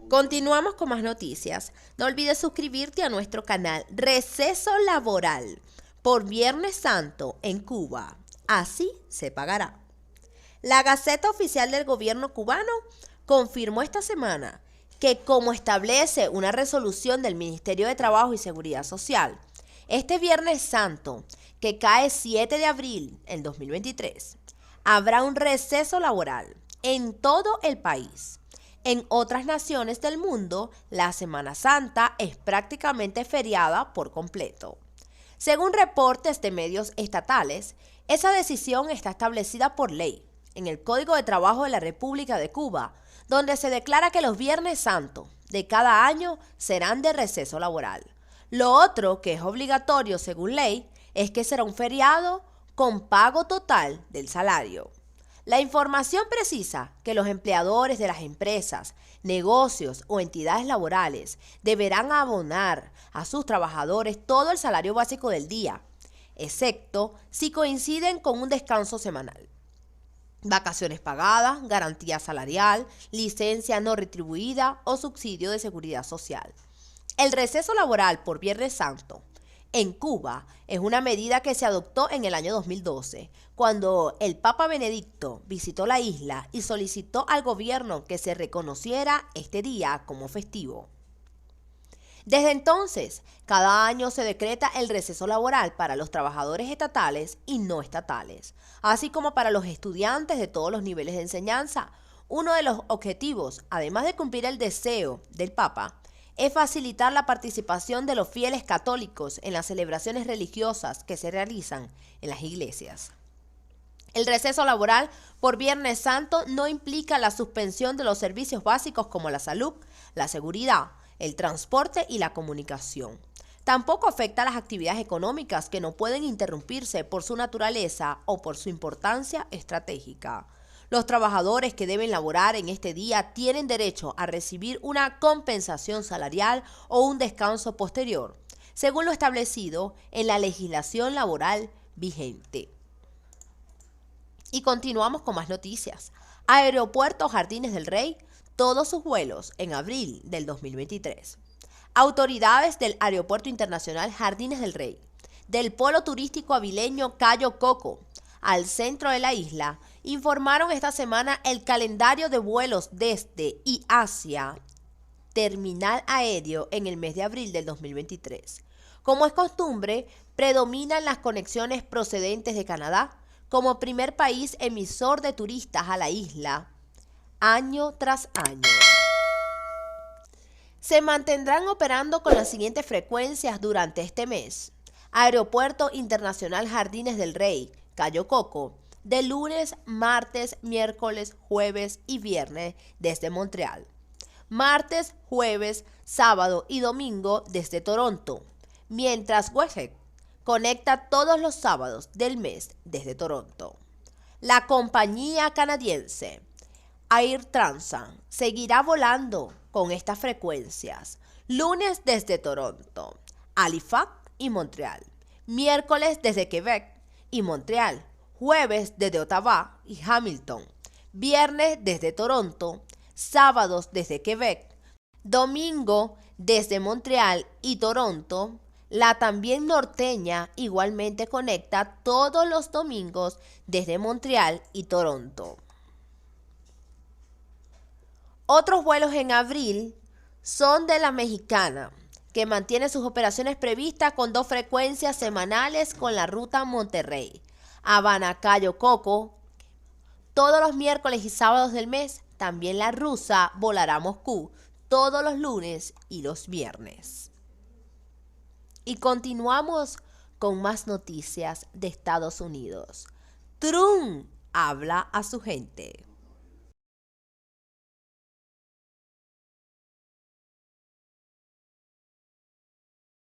Continuamos con más noticias. No olvides suscribirte a nuestro canal Receso Laboral por Viernes Santo en Cuba. Así se pagará. La Gaceta Oficial del Gobierno cubano confirmó esta semana que, como establece una resolución del Ministerio de Trabajo y Seguridad Social, este Viernes Santo, que cae 7 de abril del 2023, habrá un receso laboral en todo el país. En otras naciones del mundo, la Semana Santa es prácticamente feriada por completo. Según reportes de medios estatales, esa decisión está establecida por ley en el Código de Trabajo de la República de Cuba, donde se declara que los Viernes Santos de cada año serán de receso laboral. Lo otro, que es obligatorio según ley, es que será un feriado con pago total del salario. La información precisa que los empleadores de las empresas, negocios o entidades laborales deberán abonar a sus trabajadores todo el salario básico del día, excepto si coinciden con un descanso semanal, vacaciones pagadas, garantía salarial, licencia no retribuida o subsidio de seguridad social. El receso laboral por Viernes Santo en Cuba es una medida que se adoptó en el año 2012, cuando el Papa Benedicto visitó la isla y solicitó al gobierno que se reconociera este día como festivo. Desde entonces, cada año se decreta el receso laboral para los trabajadores estatales y no estatales, así como para los estudiantes de todos los niveles de enseñanza. Uno de los objetivos, además de cumplir el deseo del Papa, es facilitar la participación de los fieles católicos en las celebraciones religiosas que se realizan en las iglesias. El receso laboral por Viernes Santo no implica la suspensión de los servicios básicos como la salud, la seguridad, el transporte y la comunicación. Tampoco afecta a las actividades económicas que no pueden interrumpirse por su naturaleza o por su importancia estratégica. Los trabajadores que deben laborar en este día tienen derecho a recibir una compensación salarial o un descanso posterior, según lo establecido en la legislación laboral vigente. Y continuamos con más noticias. Aeropuerto Jardines del Rey, todos sus vuelos en abril del 2023. Autoridades del Aeropuerto Internacional Jardines del Rey, del Polo Turístico Avileño Cayo Coco, al centro de la isla, informaron esta semana el calendario de vuelos desde y hacia terminal aéreo en el mes de abril del 2023. Como es costumbre, predominan las conexiones procedentes de Canadá como primer país emisor de turistas a la isla, año tras año. Se mantendrán operando con las siguientes frecuencias durante este mes. Aeropuerto Internacional Jardines del Rey, Cayo Coco, de lunes, martes, miércoles, jueves y viernes desde Montreal. Martes, jueves, sábado y domingo desde Toronto, mientras WestJet conecta todos los sábados del mes desde Toronto. La compañía canadiense Air Transat seguirá volando con estas frecuencias: lunes desde Toronto, Halifax y Montreal, miércoles desde Quebec y Montreal, jueves desde Ottawa y Hamilton, viernes desde Toronto, sábados desde Quebec, domingo desde Montreal y Toronto. La también norteña igualmente conecta todos los domingos desde Montreal y Toronto. Otros vuelos en abril son de la Mexicana, que mantiene sus operaciones previstas con 2 frecuencias semanales con la ruta Monterrey, Habana Cayo Coco, todos los miércoles y sábados del mes. También la rusa volará a Moscú todos los lunes y los viernes. Y continuamos con más noticias de Estados Unidos. Trump habla a su gente.